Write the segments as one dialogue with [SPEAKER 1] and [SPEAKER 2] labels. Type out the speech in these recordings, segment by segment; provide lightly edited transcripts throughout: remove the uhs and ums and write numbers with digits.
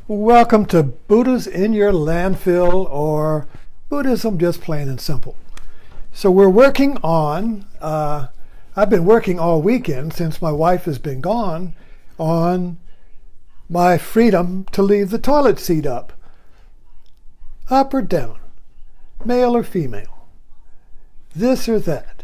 [SPEAKER 1] Welcome to Buddha's in Your Landfill, or Buddhism just plain and simple. So we're working on, I've been working all weekend since my wife has been gone, on my freedom to leave the toilet seat up or down, male or female, this or that.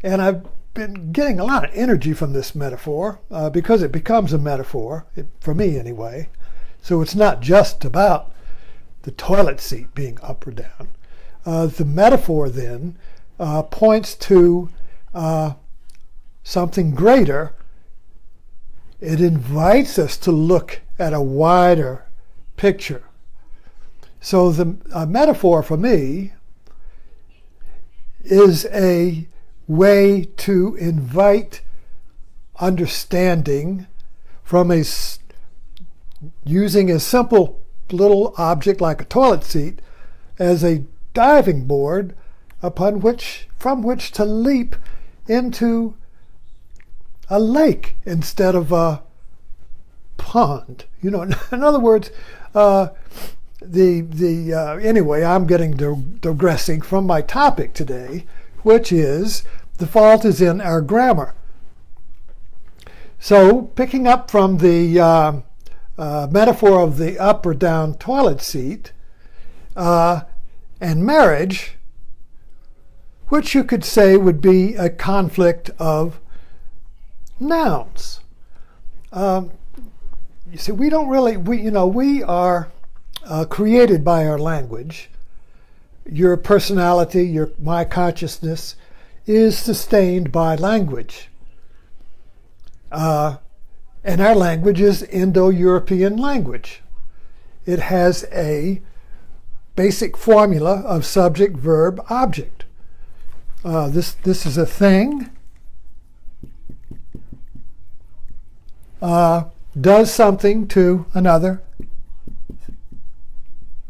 [SPEAKER 1] And I've been getting a lot of energy from this metaphor because it becomes a metaphor, for me anyway. So it's not just about the toilet seat being up or down. The metaphor then points to something greater. It invites us to look at a wider picture. So the metaphor for me is a way to invite understanding from using a simple little object like a toilet seat as a diving board from which to leap into a lake instead of a pond. In other words, anyway, I'm getting digressing from my topic today, which is the fault is in our grammar. So picking up from the metaphor of the up or down toilet seat and marriage, which you could say would be a conflict of nouns. You see, we are created by our language. Your personality, my consciousness is sustained by language. And our language is Indo-European language. It has a basic formula of subject, verb, object. This is a thing. Does something to another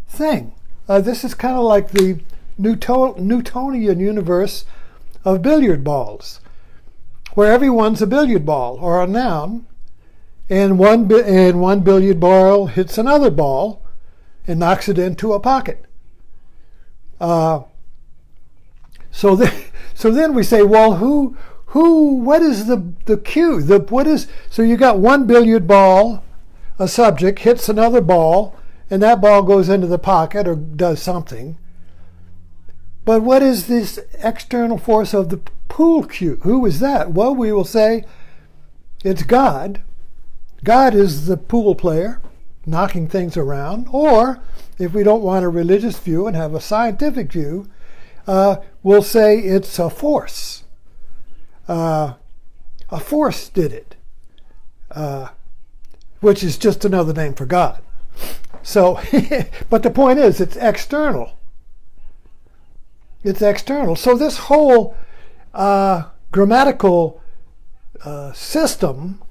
[SPEAKER 1] thing. This is kind of like the Newtonian universe of billiard balls, where everyone's a billiard ball or a noun. And one billiard ball hits another ball and knocks it into a pocket. So then we say, well, what is the cue? So you got one billiard ball, a subject hits another ball, and that ball goes into the pocket or does something. But what is this external force of the pool cue? Who is that? Well, we will say it's God. God is the pool player, knocking things around. Or, if we don't want a religious view and have a scientific view, we'll say it's a force. A force did it, which is just another name for God. So, but the point is, it's external. It's external. So this whole grammatical system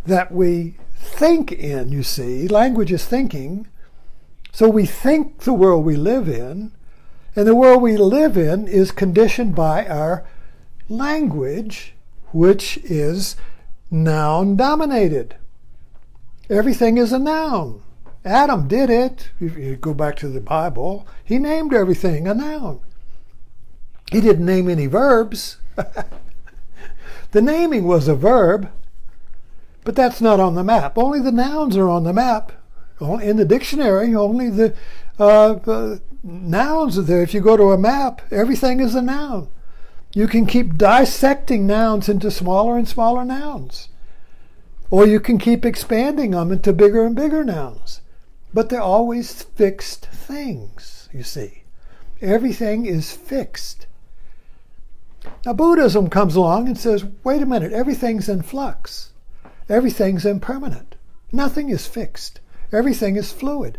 [SPEAKER 1] that we think in, you see, language is thinking. So we think the world we live in, and the world we live in is conditioned by our language, which is noun dominated. Everything is a noun. Adam did it. If you go back to the Bible, he named everything a noun. He didn't name any verbs. The naming was a verb, but that's not on the map. Only the nouns are on the map. In the dictionary, only the nouns are there. If you go to a map, everything is a noun. You can keep dissecting nouns into smaller and smaller nouns. Or you can keep expanding them into bigger and bigger nouns. But they're always fixed things, you see. Everything is fixed. Now Buddhism comes along and says, wait a minute, everything's in flux. Everything's impermanent. Nothing is fixed. Everything is fluid.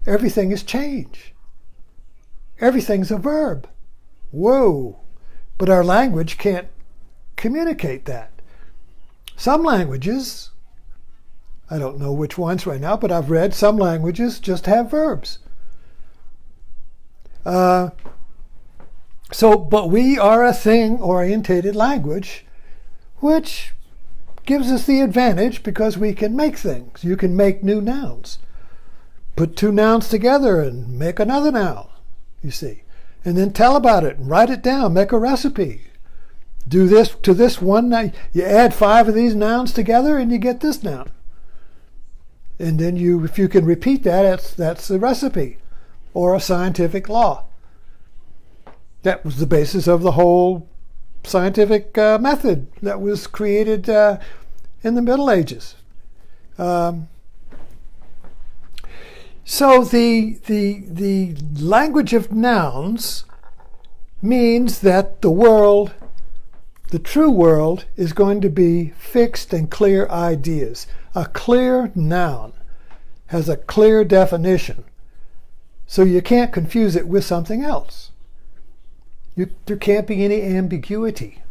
[SPEAKER 1] Everything is change. Everything's a verb. Whoa! But our language can't communicate that. Some languages, I don't know which ones right now, but I've read some languages just have verbs. But we are a thing-orientated language, which gives us the advantage because we can make things. You can make new nouns. Put two nouns together and make another noun, you see. And then tell about it and write it down, make a recipe. Do this to this one noun. You add 5 of these nouns together and you get this noun. And then if you can repeat that, that's a recipe or a scientific law. That was the basis of the whole scientific method that was created in the Middle Ages. So the language of nouns means that the world, the true world, is going to be fixed and clear ideas. A clear noun has a clear definition, so you can't confuse it with something else. There can't be any ambiguity.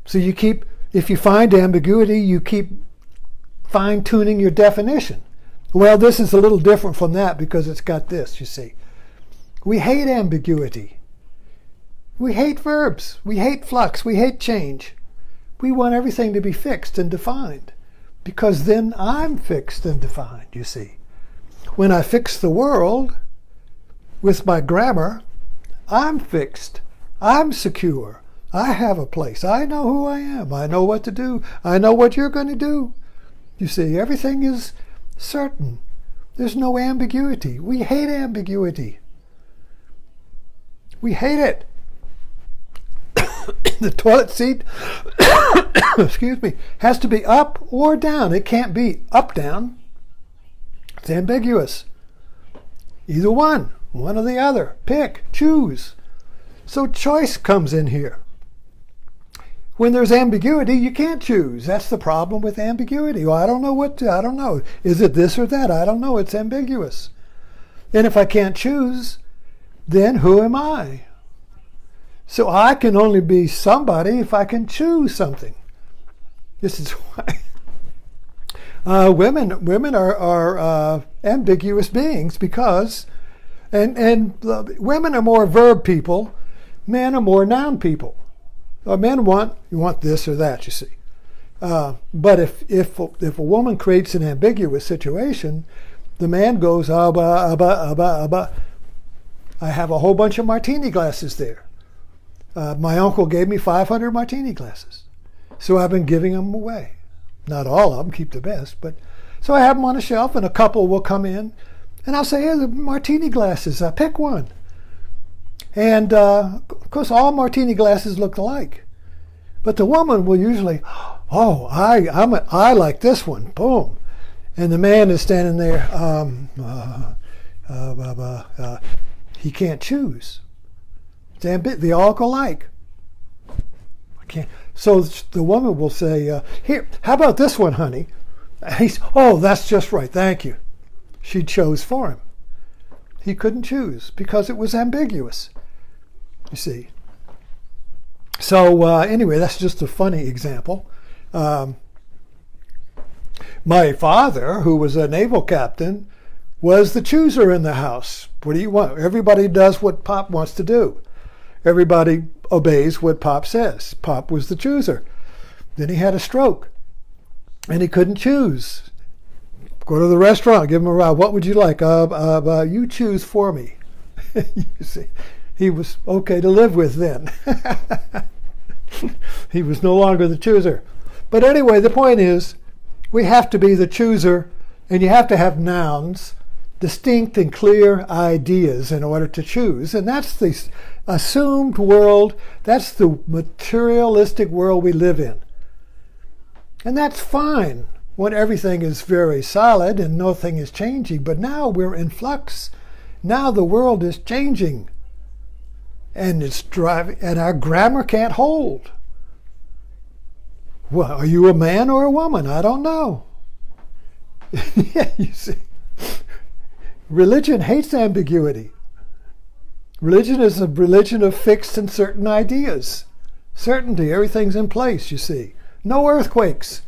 [SPEAKER 1] So if you find ambiguity, you keep fine-tuning your definition. Well, this is a little different from that because it's got this, you see. We hate ambiguity. We hate verbs. We hate flux. We hate change. We want everything to be fixed and defined because then I'm fixed and defined, you see. When I fix the world with my grammar, I'm fixed. I'm secure. I have a place. I know who I am. I know what to do. I know what you're going to do. You see, everything is certain. There's no ambiguity. We hate ambiguity. We hate it. The toilet seat excuse me, has to be up or down. It can't be up down. It's ambiguous. Either one or the other. Pick, choose. So choice comes in here. When there's ambiguity, you can't choose. That's the problem with ambiguity. Well, I don't know. Is it this or that? I don't know. It's ambiguous. And if I can't choose, then who am I? So I can only be somebody if I can choose something. This is why women are ambiguous beings because, and women are more verb people, men are more noun people. Men you want this or that, you see. But if a woman creates an ambiguous situation, the man goes, I have a whole bunch of martini glasses there. My uncle gave me 500 martini glasses. So I've been giving them away. Not all of them, keep the best. But so I have them on a shelf and a couple will come in and I'll say, hey, the martini glasses, pick one. And of course all martini glasses look alike. But the woman will usually, oh, I like this one, boom. And the man is standing there, he can't choose. They all look alike. I can't. So the woman will say, here, how about this one, honey? Oh, that's just right, thank you. She chose for him. He couldn't choose because it was ambiguous, you see. So anyway, that's just a funny example. My father, who was a naval captain, was the chooser in the house. What do you want? Everybody does what Pop wants to do. Everybody obeys what Pop says. Pop was the chooser. Then he had a stroke, and he couldn't choose. Go to the restaurant, give him a ride. What would you like? You choose for me. You see, he was okay to live with then. He was no longer the chooser. But anyway, the point is, we have to be the chooser, and you have to have nouns, distinct and clear ideas in order to choose. And that's the assumed world, that's the materialistic world we live in. And that's fine when everything is very solid and nothing is changing. But now we're in flux. Now the world is changing. And it's driving, and our grammar can't hold. Well, are you a man or a woman? I don't know. Yeah, you see. Religion hates ambiguity. Religion is a religion of fixed and certain ideas. Certainty, everything's in place, you see. No earthquakes.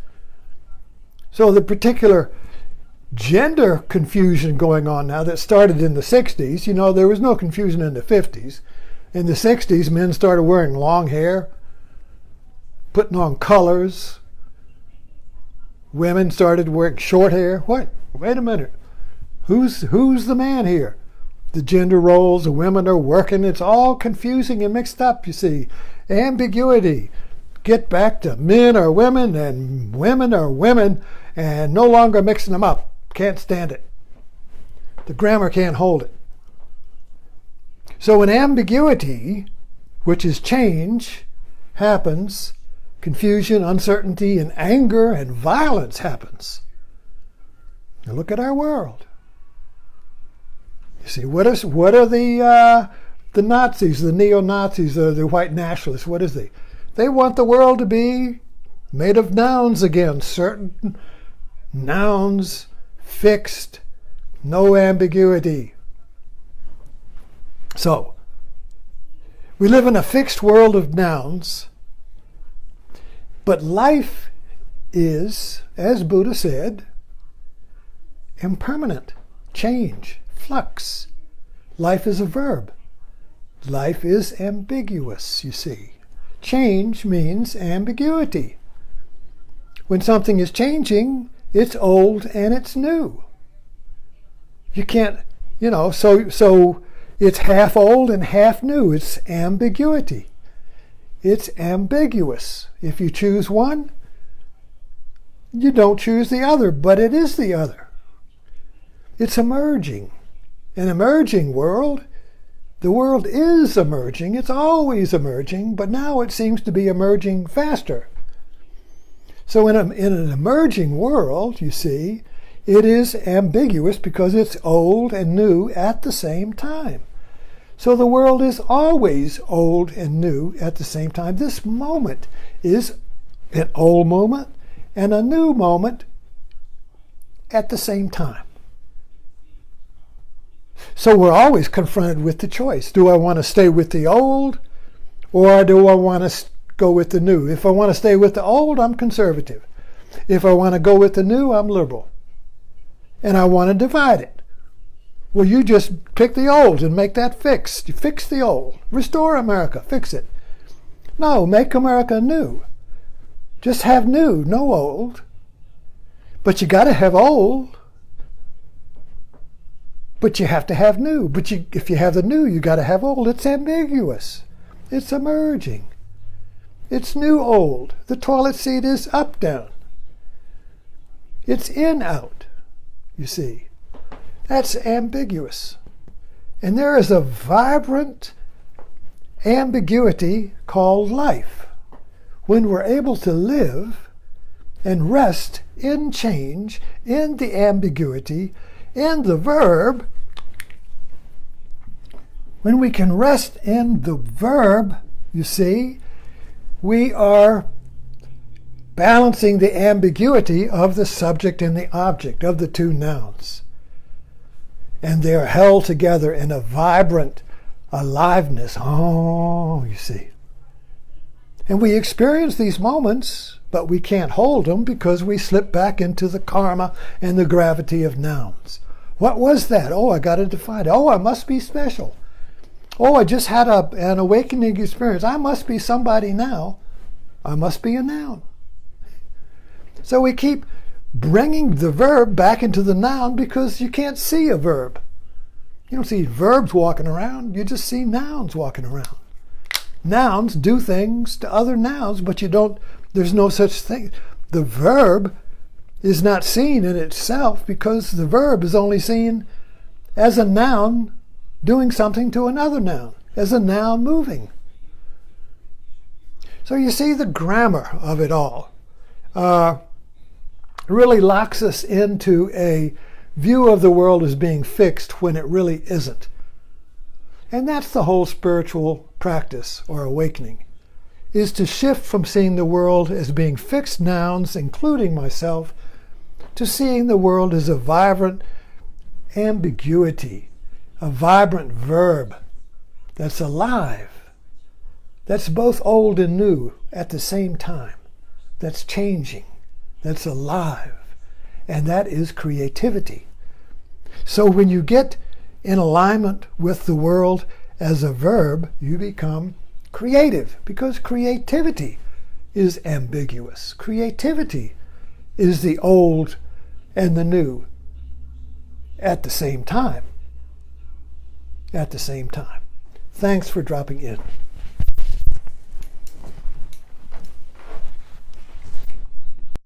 [SPEAKER 1] So the particular gender confusion going on now that started in the 60s, you know, there was no confusion in the 50s. In the 60s, men started wearing long hair, putting on colors, Women started wearing short hair. What? Wait a minute. Who's the man here? The gender roles, the women are working. It's all confusing and mixed up, you see. Ambiguity. Get back to men are women and women are women and no longer mixing them up. Can't stand it. The grammar can't hold it. So when ambiguity, which is change, happens, confusion, uncertainty, and anger and violence happens. Now look at our world. You see, what are the Nazis, the neo-Nazis, the white nationalists? What is they? They want the world to be made of nouns again, certain nouns, fixed, no ambiguity. So, we live in a fixed world of nouns, but life is, as Buddha said, impermanent, change, flux. Life is a verb. Life is ambiguous, you see. Change means ambiguity. When something is changing, it's old and it's new. You can't, so it's half old and half new. It's ambiguity. It's ambiguous. If you choose one, you don't choose the other, but it is the other. It's emerging. An emerging world. The world is emerging. It's always emerging, but now it seems to be emerging faster. So in an emerging world, you see, it is ambiguous because it's old and new at the same time. So the world is always old and new at the same time. This moment is an old moment and a new moment at the same time. So we're always confronted with the choice. Do I want to stay with the old or do I want to go with the new? If I want to stay with the old, I'm conservative. If I want to go with the new, I'm liberal. And I want to divide it. Well, you just pick the old and make that fixed. You fix the old. Restore America. Fix it. No, make America new. Just have new, no old. But you got to have old. But you have to have new. But if you have the new, you got to have old. It's ambiguous. It's emerging. It's new old. The toilet seat is up down. It's in out, you see. That's ambiguous. And there is a vibrant ambiguity called life. When we're able to live and rest in change, in the ambiguity, in the verb, when we can rest in the verb, you see, we are balancing the ambiguity of the subject and the object, of the two nouns. And they are held together in a vibrant aliveness. Oh, you see. And we experience these moments, but we can't hold them because we slip back into the karma and the gravity of nouns. What was that? Oh, I got to define it. Oh, I must be special. Oh, I just had an awakening experience. I must be somebody now. I must be a noun. So we keep bringing the verb back into the noun because you can't see a verb. You don't see verbs walking around. You just see nouns walking around. Nouns do things to other nouns, but there's no such thing. The verb is not seen in itself because the verb is only seen as a noun doing something to another noun, as a noun moving. So you see the grammar of it all really locks us into a view of the world as being fixed when it really isn't. And that's the whole spiritual practice or awakening, is to shift from seeing the world as being fixed nouns, including myself, to seeing the world as a vibrant ambiguity, a vibrant verb that's alive, that's both old and new at the same time, that's changing, that's alive, and that is creativity. So when you get in alignment with the world as a verb, you become creative, because creativity is ambiguous. Creativity is the old and the new at the same time. At the same time. Thanks for dropping in.